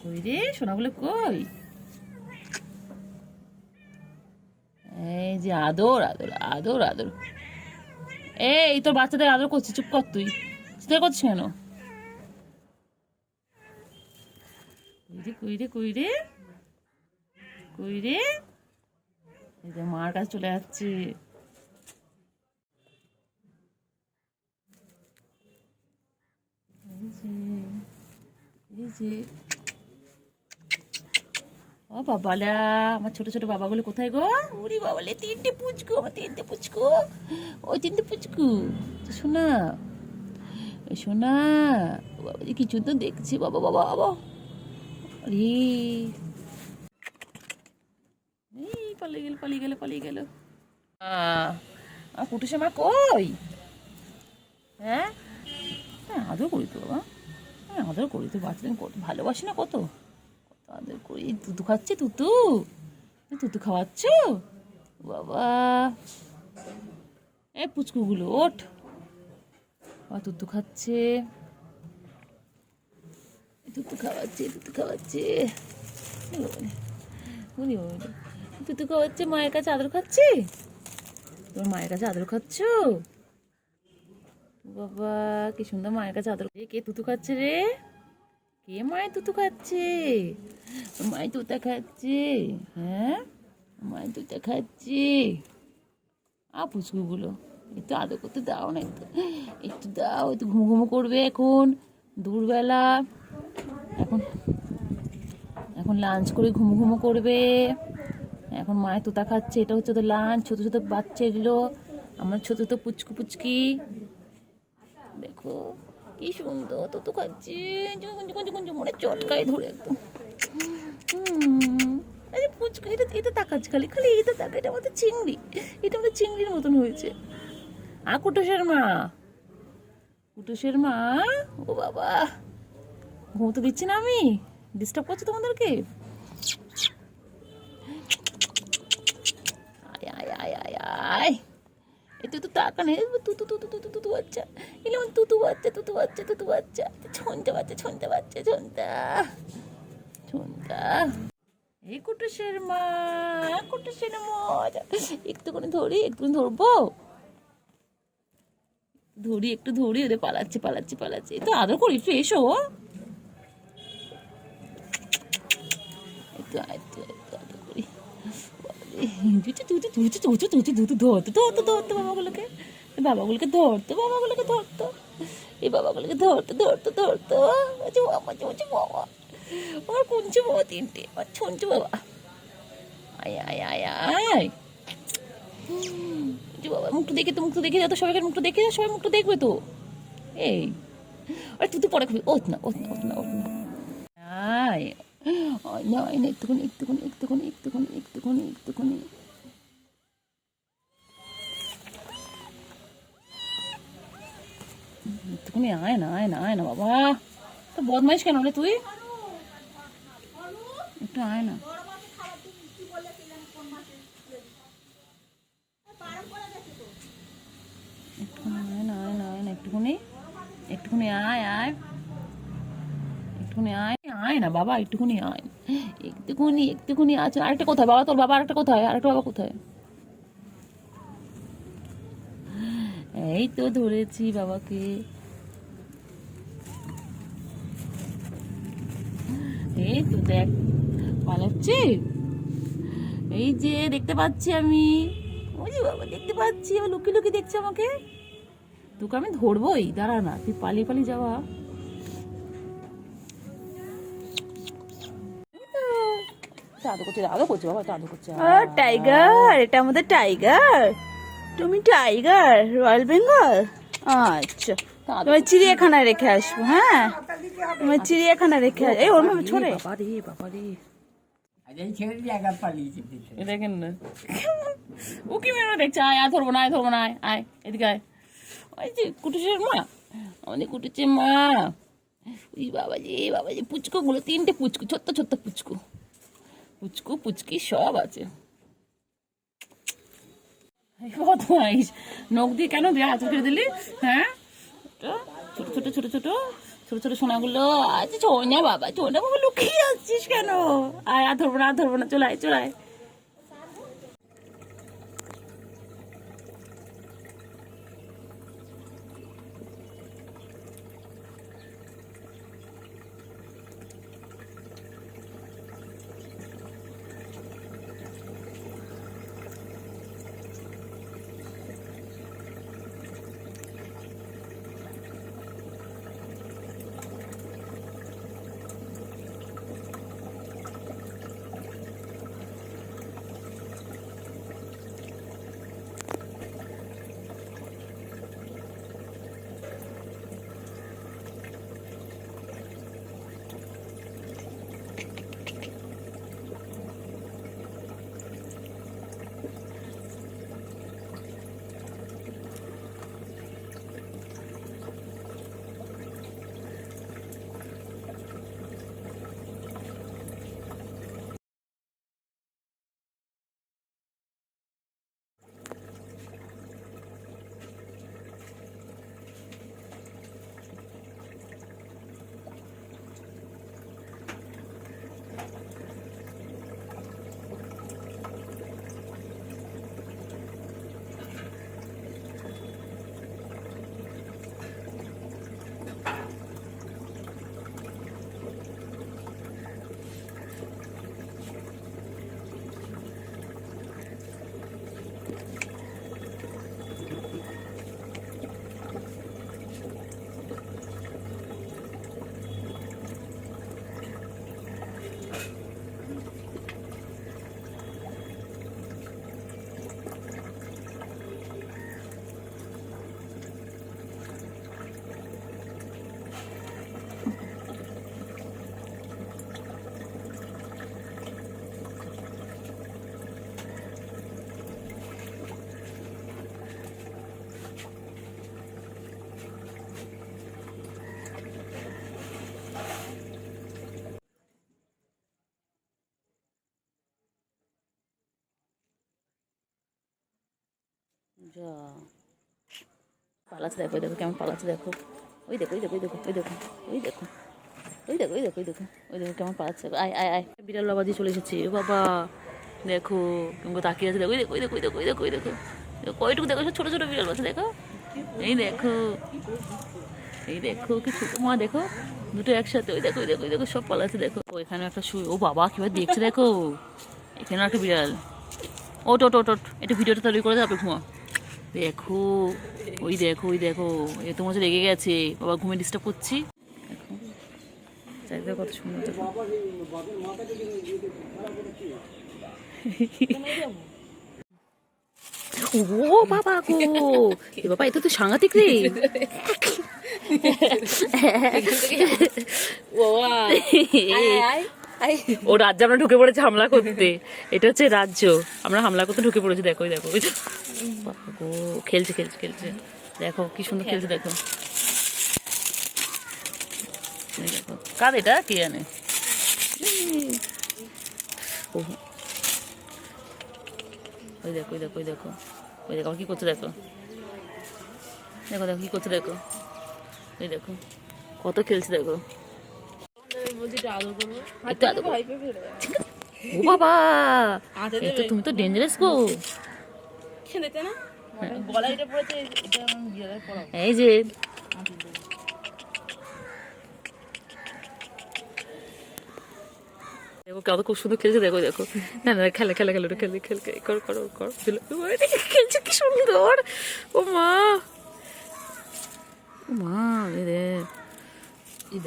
কই রে সোনাগুলো কই? এই যে আদর আদর আদর আদর। এই তোর বাচ্চাদের আদর করছিস, চুপ কর তুই। চিৎকার করছিস কেন? কই রে কই রে কই রে? এই যে মার কাছে চলে যাচ্ছে। এই যে ও বাবালা, আমার ছোট ছোট বাবাগুলো কোথায় গো? উরি বাবালে, তিনটে পুচকু, আমার তিনটে পুচকু। ওই তিনটে পুচকু শোনা, শোনা। বাবা কিছু তো দেখছি, বাবা বাবা বাবা। আরে এই পালিয়ে গেল পালিয়ে গেল পালিয়ে গেল। আমার কুটুসে মা কই? হ্যাঁ হ্যাঁ, আদর করি তো বাবা, হ্যাঁ আদর করি তো। বাচ্চাদের কত ভালোবাসি না, কত কত আদর করি। তুতু খাচ্ছে, তুতু তুতু খাওয়াচ্ছ বাবা? এই পুচকুগুলো ওঠ, তুতু খাচ্ছে, তুতু খাওয়াচ্ছে, তুতু খাওয়াচ্ছে, তুতু খাওয়াচ্ছে। মায়ের কাছে আদর খাচ্ছে, তোমার মায়ের কাছে আদর খাচ্ছ বাবা? কি সুন্দর মায়ের কাছে আদর। কে তুতু খাচ্ছে রে? কে মায়ের তুতু খাচ্ছে? মায়ের তুতা খাচ্ছে? হ্যাঁ মায়ের তুতা খাচ্ছে। পুচকুগুলো একটু আদর করতে দাও না, একটু একটু দাও। একটু ঘুমো ঘুমো করবে এখন, দুপুরবেলা। এখন এখন লাঞ্চ করে ঘুমো ঘুমো করবে। এখন মায়ের তোতা খাচ্ছে, এটা হচ্ছে তো লাঞ্চ। ছোটো ছোটো বাচ্চা এগুলো, আমার ছোটো ছোটো পুচকু পুচকি। দেখো কি সুন্দর তুতু খাচ্ছে, মনে চটকায় ধরে একদম। পুচকু এটা এটা তাকাচ্ছে, খালি খালি এটা তাকা। এটা আমাদের চিংড়ি, এটা আমাদের চিংড়ির মতন হয়েছে। কুটুসের মা, কুটুসের মা। ও বাবা, ঘুমোতে দিচ্ছি না আমি? ডিস্টার্ব করছি তোমাদেরকে? আয় আয় আয় আয় আয়। এতে তো টাকা নেই। তুতু তুতু তুতু তুতু বাচ্চা, এলে আমার তুতু বাচ্চা, তুতু বাচ্চা, তুতু বাচ্চা, ছনটা বাচ্চা, ছনটা বাচ্চা, ছনটা ছনটা। এই কুটুসের মা, কুটুসের মজা। একটুখানি ধরি, একটুখানি ধরবো, ধরি একটু ধরি। ওদের পালাচ্ছে পালাচ্ছে পালাচ্ছে। তো আদর করি, একটু এসো, একটু একটু একটু আদর করি। ধরতো বাবাগুলোকে, বাবাগুলোকে ধরতো, বাবাগুলোকে ধরতো, এই বাবাগুলোকে ধরতো ধরতো ধরতো। বাবা আমার কুঞ্চু বাবা তিনটে, আমার ছুঞ্চু বাবা। আয় আয় আয় আয়। বাবা মুখটা দেখে তো, মুখটা দেখে যাও তো, সবাইকার মুখটা দেখে যাও, সবাই মুখটা দেখবে তো। এই আরে তুই তো পরে খাবি, ওঠ না ওঠ না ওঠ না ওঠ না। আয় না একটুখানি একটুখানি একটুখানি একটুখানি একটুখানি একটুখানি। একটুখানি আয় না আয় না আয় না বাবা। তো বদমাইশ কেন রে তুই? একটু আয় না। একটুখানি আয় না আয় না আয় না, একটুখানি একটুখানি আয় আয়, একটুখানি আয় আয় না বাবা, একটুখানি আয়, একটুখানি একটুখানি আছে। আরেকটা কোথায় বাবা? তোর বাবা আরেকটা কোথায়? আরেকটা বাবা কোথায়? এই তো ধরেছি বাবাকে। এই তো দেখ পালাচ্ছে, এই যে দেখতে পাচ্ছি আমি। ওই যে বাবা দেখতে পাচ্ছি, আবার লুকিয়ে লুকিয়ে দেখছে আমাকে। তোকে আমি ধরবোই, দাঁড়া না, তুই পালিয়ে পালিয়ে যাওয়া। আদর করছে, আদর করছে বাবা, আদর করছে। টাইগার, এটা আমাদের টাইগার। তুমি টাইগার, রয়্যাল বেঙ্গল। আচ্ছা, তোমার চিড়িয়াখানায় রেখে আসবো। হ্যাঁ, তোমার চিড়িয়াখানায় রেখে আসবো। এই ওর মধ্যে ছোড়ে। বাবা রে বাবা রে, দেখেন না ও কি মেরে দেখছে। আয় আয়, ধরবো না, আয় ধরবো না, আয় আয় এদিকে আয়। ওই যে কুটুসের মা, আমাদের কুটুসের মা। ওই বাবা যে পুচকু গুলো, তিনটে পুচকু, ছোট্ট ছোট্ট পুচকু, পুচকু পুচকি সব আছে। বদমাইশ, নখ দিয়ে কেন দিয়ে হাত ফেলে দিলি? হ্যাঁ ছোট ছোট ছোট ছোট ছোট ছোট সোনাগুলো। আচ্ছা ছোনা বাবা, ছোনা বাবা লুকিয়ে আসছিস কেন? আয়, আর ধরবো না, আর ধরবো না, চলে আয়, চলে আয়। যা পালাচ্ছে, দেখো, দেখো কেমন পালাচ্ছে, দেখো। ওই দেখো, ওই দেখো, ওই দেখো, ওই দেখো, ওই দেখো, ওই দেখো, ওই দেখো, ওই দেখো, ওই দেখো কেমন পালাচ্ছে। আয়, আয়, আয়, বিড়াল বাবা দিয়ে চলে এসেছে। ও বাবা, দেখো কেমন তাকিয়ে আছে, দেখো, ওই দেখো, ওই দেখো, ওই দেখো, ওই দেখো, ওই দেখো, কয়টুকু দেখো, সব ছোটো ছোটো বিড়াল আছে, দেখো। এই দেখো, এই দেখো কি ছোট মা, দেখো দুটো একসাথে। ওই দেখো, ওই দেখো, ওই দেখো সব পালাচ্ছে, দেখো। ও এখানে একটা শুয়ে, ও বাবা কিভাবে দেখছে দেখো। এখানেও একটা বিড়াল। ওট ওট ওট ওট, এটা ভিডিওটা তৈরি করে দেয়, আপনি ঘুমা। দেখো, ওই দেখো, ওই দেখো, এ তোমার হচ্ছে রেগে গেছে, বাবা ঘুমে ডিস্টার্ব করছি। দেখো চারিদিকে কত সুন্দর, দেখো। ও বাবা গো, এ বাবা, এটা তো সাংঘাতিক রে। ও রাজ্যে আমরা ঢুকে পড়েছি হামলা করতে। এটা হচ্ছে রাজ্য, আমরা হামলা করতে ঢুকে পড়েছি। দেখো, দেখো, বাবা গো, খেলছে, খেলছে, খেলছে, দেখো কি সুন্দর খেলছে, দেখো। দেখো কার এটা, কে জানে। ওই দেখো, ওই দেখো, ওই দেখো, ওই দেখো কি করছে, দেখো, দেখো, দেখো কি করছে, দেখো, ওই দেখো কত খেলছে, দেখো। ও বাবা, এটা তুমি তো ডেঞ্জারাস গো। এই যে দেখো কত খুব সুন্দর খেলছে, দেখো, দেখো। না না, খেলে, খেলে, খেলে, ওটা খেলে, খেলে, কর, করো, কর, খেলছে কি সুন্দর। ও মা, ও মা, রে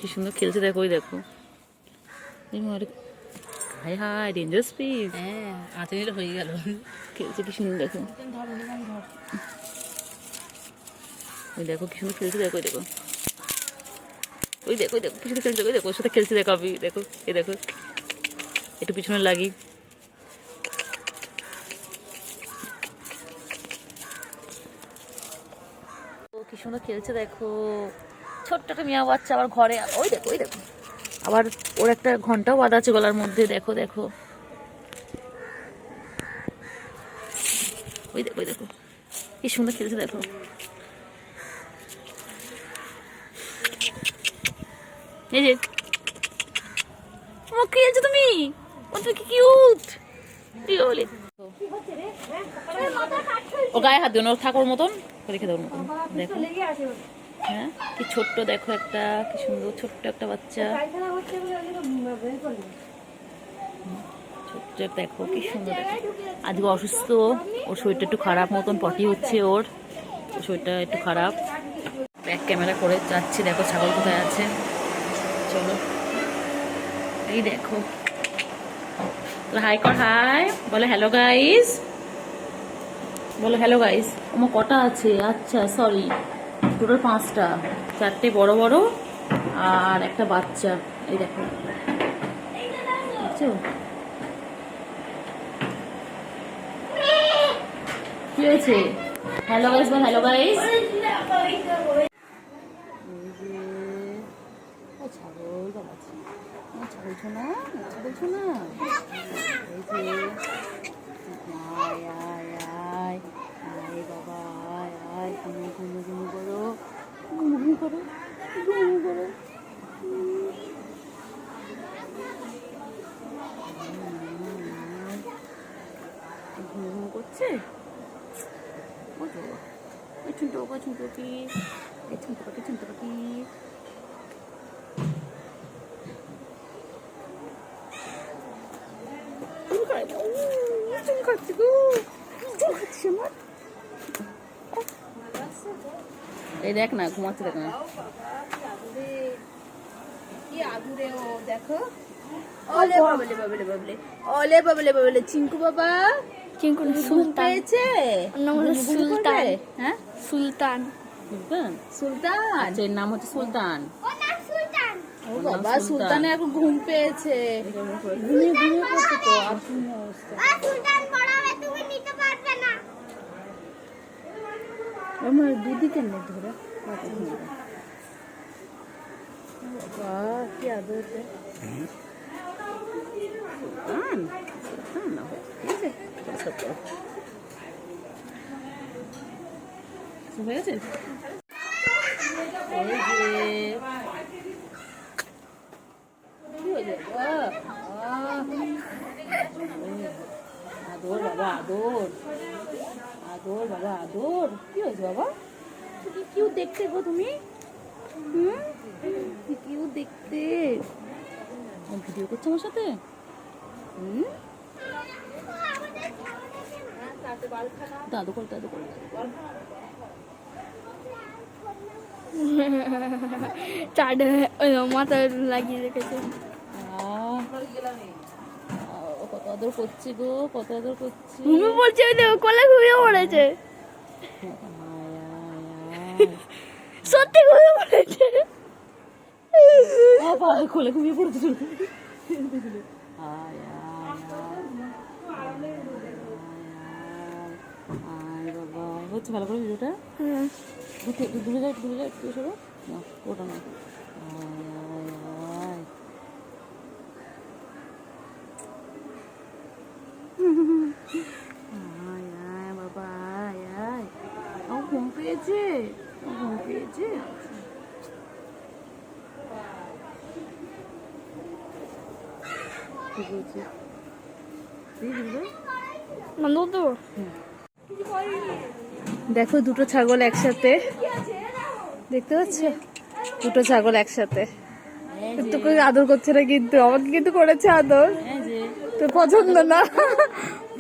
কি সুন্দর খেলছে, দেখো, ওই দেখো। High high, dangerous piece. হ্যাঁ, আঁচড়িটা হয়ে গেল। খেলছে কি সুন্দর, দেখো। ওই দেখো কি সুন্দর খেলছে, দেখো, ওই দেখো, ওই দেখো, ওই দেখো কি সুন্দর খেলছে, ওই দেখো ওর সাথে খেলছে, দেখো আমি, দেখো, এই দেখো একটু পিছনে লাগি। ও কি সুন্দর খেলছে, দেখো। ছোট্ট একটা মিয়া বাচ্চা আবার ঘরে। ওই দেখো, ওই দেখো, আবার ওর একটা ঘন্টাও বাঁধা আছে গলার মধ্যে, দেখো, দেখো, ওই দেখো, ওই দেখো কি সুন্দর খেলছে, দেখো। এই যে কি আছে তুমি, ও তুমি কি কিউট। ও গায়ে হাত দিও না, ঠাকুর মতন রেখে দেওয়ার মতন। দেখো হ্যাঁ কি ছোট্ট, দেখো একটা কি সুন্দর ছোট্ট একটা বাচ্চা, ছোট্ট দেখো কি সুন্দর। দেখো আজকে অসুস্থ, ওর শরীরটা একটু খারাপ মতন, পটি হচ্ছে ওর শরীরটা একটু খারাপ। ব্যাক ক্যামেরা করে যাচ্ছি, দেখো ছাগল কোথায় আছে। চলো এই দেখো, হাই কর, হাই বলো, হ্যালো গাইস বলো, হ্যালো গাইস। আমার কটা আছে, আচ্ছা সরি, টোটাল 5টা, 4টে বড় বড় আর একটা বাচ্চা। এই দেখো দেখছো কি হয়েছে? হ্যালো গাইস বল, হ্যালো গাইস। ছাগল বাবা, ছাগল ছোনা, ছাগল ছোনা, এই যে আয় আয় আয় আয় বাবা, আয় আয়, ঘুমু ঘুমু ঘুমু করো, ঘুমু ঘুমু করো, ঘুমু করো। ঘুমু ঘুমু করছে। ও তো এই ছোট ছোট পাখি, এই ছোট পাখি, ছোট পাখি। এই দেখ না, ঘুমাচ্ছে, দেখ না কি আদুরে ও, দেখো। ওলে বাবলে বাবলে বাবলে, ওলে বাবলে বাবলে, চিঙ্কু বাবা, চিঙ্কু ঘুম পেয়েছে। সুলতান। হ্যাঁ সুলতান। সুলতান, সুলতান, আচ্ছা এর নাম হচ্ছে সুলতান। ও বাবা সুলতানে এখন ঘুম পেয়েছে, ঘুমিয়ে ঘুমিয়ে পড়ছে তো। আর শুনে অবস্থা, আমার দুদিকে নেই ধরে। বাবা কি আদর। সুলতান, সুলতান না, ঠিক আছে সব করো। সব হয়ে গেছে। এই যে কি হয়েছে আদর বাবা, আদর আদর বাবা, আদর। কি হয়েছে বাবা, কি কিউট দেখতে গো তুমি। কি কিউট দেখতে। ভিডিও করছো আমার সাথে। দাদু কর, দাদু কর। চার মাথায় লাগিয়ে রেখেছে। কত আদর করছি গো, কত আদর করছি। ঘুমিয়ে পড়ছে, ওই দেখো কোলে ঘুমিয়ে পড়েছে, সত্যি ঘুমিয়ে পড়েছে। বাবা কোলে ঘুমিয়ে পড়েছে। বাবা হচ্ছে ভালো করে ভিডিওটা। দূরে যাই, দূরে যাই, একটু সরো না, ওটা না। বাবা আয় আয়, আমার ঘুম পেয়েছে, ঘুম পেয়েছে। ঠিক আছে, দেখো দুটো ছাগল একসাথে, দেখতে পাচ্ছ দুটো ছাগল একসাথে। কিন্তু কেউ আদর করছে না, কিন্তু আমাকে কিন্তু করেছে আদর। এই যে তো পছন্দ না,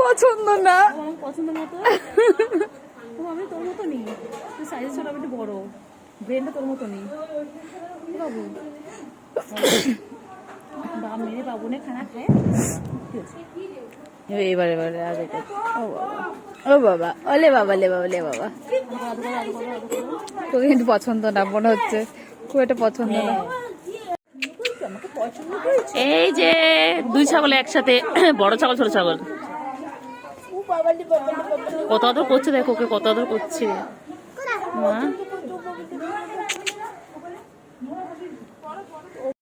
পছন্দ না। আমার পছন্দ মতো। আমি তোর মতো নেই, তুই সাইজ ছোট, আমি একটু বড়, ব্রেনটা তোর মতো নেই বাবু। বাবা মেরে বাবু নে খানা খায়। এবারে এবারে আর এটা, ও বাবা, ও বাবা, ওলে বাবা, লে বাবা, লে বাবা। তোকে কিন্তু পছন্দ না মনে হচ্ছে, খুব একটা পছন্দ না। এই যে দুই ছাগল একসাথে, বড় ছাগল ছোট ছাগল, কত আদর করছে দেখো, ওকে কত আদর করছে মা।